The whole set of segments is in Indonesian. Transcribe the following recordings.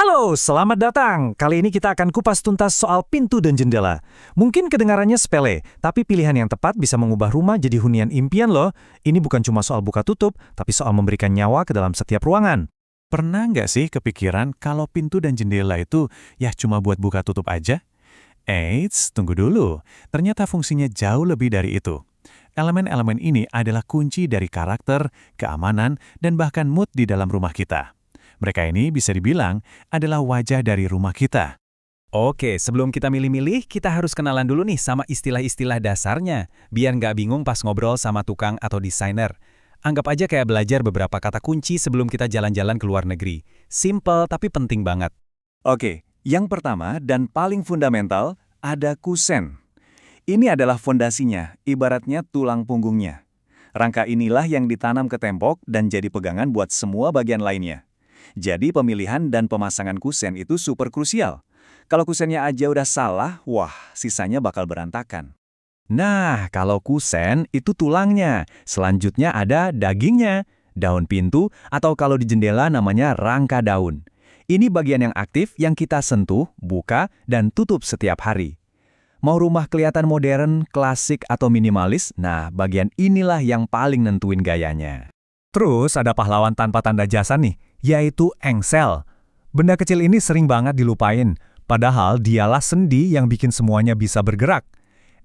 Halo, selamat datang. Kali ini kita akan kupas tuntas soal pintu dan jendela. Mungkin kedengarannya sepele, tapi pilihan yang tepat bisa mengubah rumah jadi hunian impian loh. Ini bukan cuma soal buka tutup, tapi soal memberikan nyawa ke dalam setiap ruangan. Pernah nggak sih kepikiran kalau pintu dan jendela itu ya cuma buat buka tutup aja? Eits, tunggu dulu. Ternyata fungsinya jauh lebih dari itu. Elemen-elemen ini adalah kunci dari karakter, keamanan, dan bahkan mood di dalam rumah kita. Mereka ini bisa dibilang adalah wajah dari rumah kita. Oke, sebelum kita milih-milih, kita harus kenalan dulu nih sama istilah-istilah dasarnya, biar nggak bingung pas ngobrol sama tukang atau desainer. Anggap aja kayak belajar beberapa kata kunci sebelum kita jalan-jalan ke luar negeri. Simple tapi penting banget. Oke, yang pertama dan paling fundamental ada kusen. Ini adalah fondasinya, ibaratnya tulang punggungnya. Rangka inilah yang ditanam ke tembok dan jadi pegangan buat semua bagian lainnya. Jadi pemilihan dan pemasangan kusen itu super krusial. Kalau kusennya aja udah salah, wah, sisanya bakal berantakan. Nah, kalau kusen itu tulangnya. Selanjutnya ada dagingnya, daun pintu, atau kalau di jendela namanya rangka daun. Ini bagian yang aktif yang kita sentuh, buka, dan tutup setiap hari. Mau rumah kelihatan modern, klasik, atau minimalis, nah bagian inilah yang paling nentuin gayanya. Terus ada pahlawan tanpa tanda jasa nih, yaitu engsel. Benda kecil ini sering banget dilupain, padahal dialah sendi yang bikin semuanya bisa bergerak.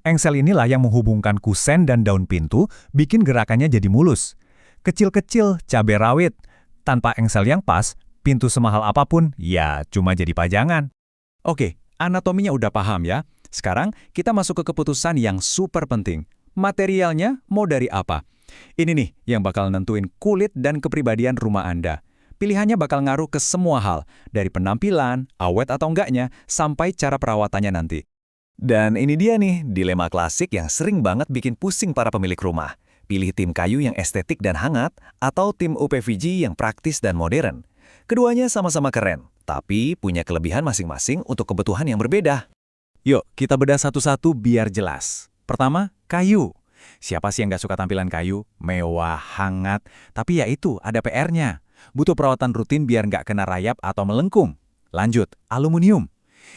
Engsel inilah yang menghubungkan kusen dan daun pintu, bikin gerakannya jadi mulus. Kecil-kecil, cabai rawit. Tanpa engsel yang pas, pintu semahal apapun, ya cuma jadi pajangan. Oke, anatominya udah paham ya. Sekarang kita masuk ke keputusan yang super penting. Materialnya mau dari apa? Ini nih yang bakal nentuin kulit dan kepribadian rumah Anda. Pilihannya bakal ngaruh ke semua hal, dari penampilan, awet atau enggaknya, sampai cara perawatannya nanti. Dan ini dia nih, dilema klasik yang sering banget bikin pusing para pemilik rumah. Pilih tim kayu yang estetik dan hangat, atau tim UPVG yang praktis dan modern. Keduanya sama-sama keren, tapi punya kelebihan masing-masing untuk kebutuhan yang berbeda. Yuk, kita bedah satu-satu biar jelas. Pertama, kayu. Siapa sih yang nggak suka tampilan kayu? Mewah, hangat, tapi ya itu, ada PR-nya. Butuh perawatan rutin biar nggak kena rayap atau melengkung. Lanjut, aluminium.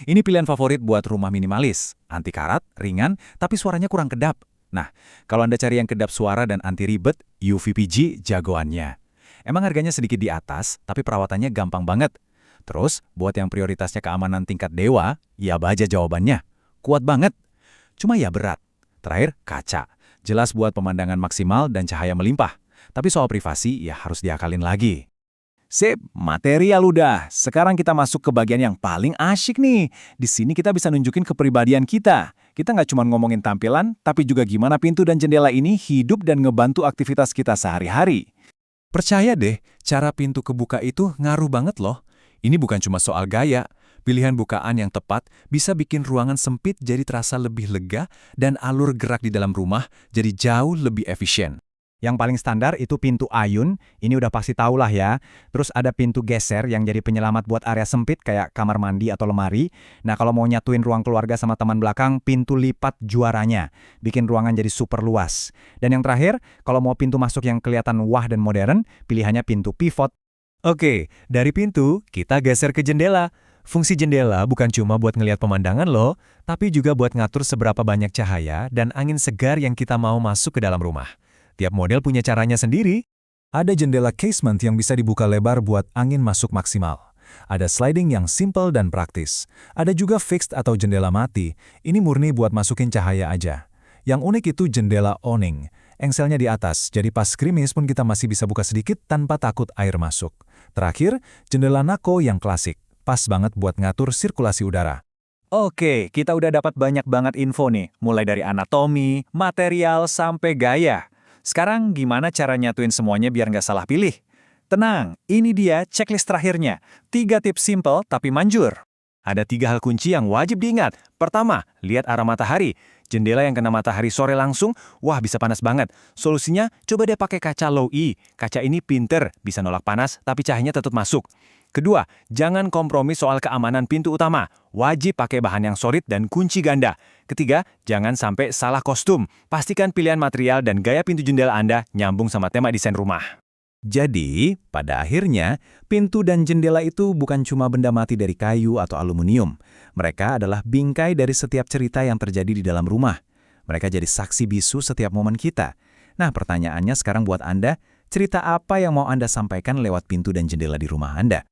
Ini pilihan favorit buat rumah minimalis. Anti karat, ringan, tapi suaranya kurang kedap. Nah, kalau Anda cari yang kedap suara dan anti ribet, UVPG jagoannya. Emang harganya sedikit di atas, tapi perawatannya gampang banget. Terus, buat yang prioritasnya keamanan tingkat dewa, ya baja jawabannya. Kuat banget. Cuma ya berat. Terakhir, kaca. Jelas buat pemandangan maksimal dan cahaya melimpah. Tapi soal privasi ya harus diakalin lagi. Sip, material udah. Sekarang kita masuk ke bagian yang paling asyik nih. Di sini kita bisa nunjukin kepribadian kita. Kita nggak cuma ngomongin tampilan, tapi juga gimana pintu dan jendela ini hidup dan ngebantu aktivitas kita sehari-hari. Percaya deh, cara pintu kebuka itu ngaruh banget loh. Ini bukan cuma soal gaya. Pilihan bukaan yang tepat bisa bikin ruangan sempit jadi terasa lebih lega dan alur gerak di dalam rumah jadi jauh lebih efisien. Yang paling standar itu pintu ayun, ini udah pasti tahu lah ya. Terus ada pintu geser yang jadi penyelamat buat area sempit kayak kamar mandi atau lemari. Nah kalau mau nyatuin ruang keluarga sama teman belakang, pintu lipat juaranya. Bikin ruangan jadi super luas. Dan yang terakhir, kalau mau pintu masuk yang kelihatan wah dan modern, pilihannya pintu pivot. Oke, dari pintu kita geser ke jendela. Fungsi jendela bukan cuma buat ngelihat pemandangan loh, tapi juga buat ngatur seberapa banyak cahaya dan angin segar yang kita mau masuk ke dalam rumah. Tiap model punya caranya sendiri. Ada jendela casement yang bisa dibuka lebar buat angin masuk maksimal. Ada sliding yang simple dan praktis. Ada juga fixed atau jendela mati. Ini murni buat masukin cahaya aja. Yang unik itu jendela awning. Engselnya di atas, jadi pas krimis pun kita masih bisa buka sedikit tanpa takut air masuk. Terakhir, jendela nako yang klasik. Pas banget buat ngatur sirkulasi udara. Oke, kita udah dapat banyak banget info nih. Mulai dari anatomi, material, sampai gaya. Sekarang gimana cara nyatuin semuanya biar nggak salah pilih? Tenang, ini dia checklist terakhirnya. 3 tips simple tapi manjur. Ada 3 hal kunci yang wajib diingat. Pertama, lihat arah matahari. Jendela yang kena matahari sore langsung, wah bisa panas banget. Solusinya, coba deh pakai kaca low E. Kaca ini pinter, bisa nolak panas tapi cahayanya tetap masuk. Kedua, jangan kompromi soal keamanan pintu utama. Wajib pakai bahan yang solid dan kunci ganda. Ketiga, jangan sampai salah kostum. Pastikan pilihan material dan gaya pintu jendela Anda nyambung sama tema desain rumah. Jadi, pada akhirnya, pintu dan jendela itu bukan cuma benda mati dari kayu atau aluminium. Mereka adalah bingkai dari setiap cerita yang terjadi di dalam rumah. Mereka jadi saksi bisu setiap momen kita. Nah, pertanyaannya sekarang buat Anda, cerita apa yang mau Anda sampaikan lewat pintu dan jendela di rumah Anda?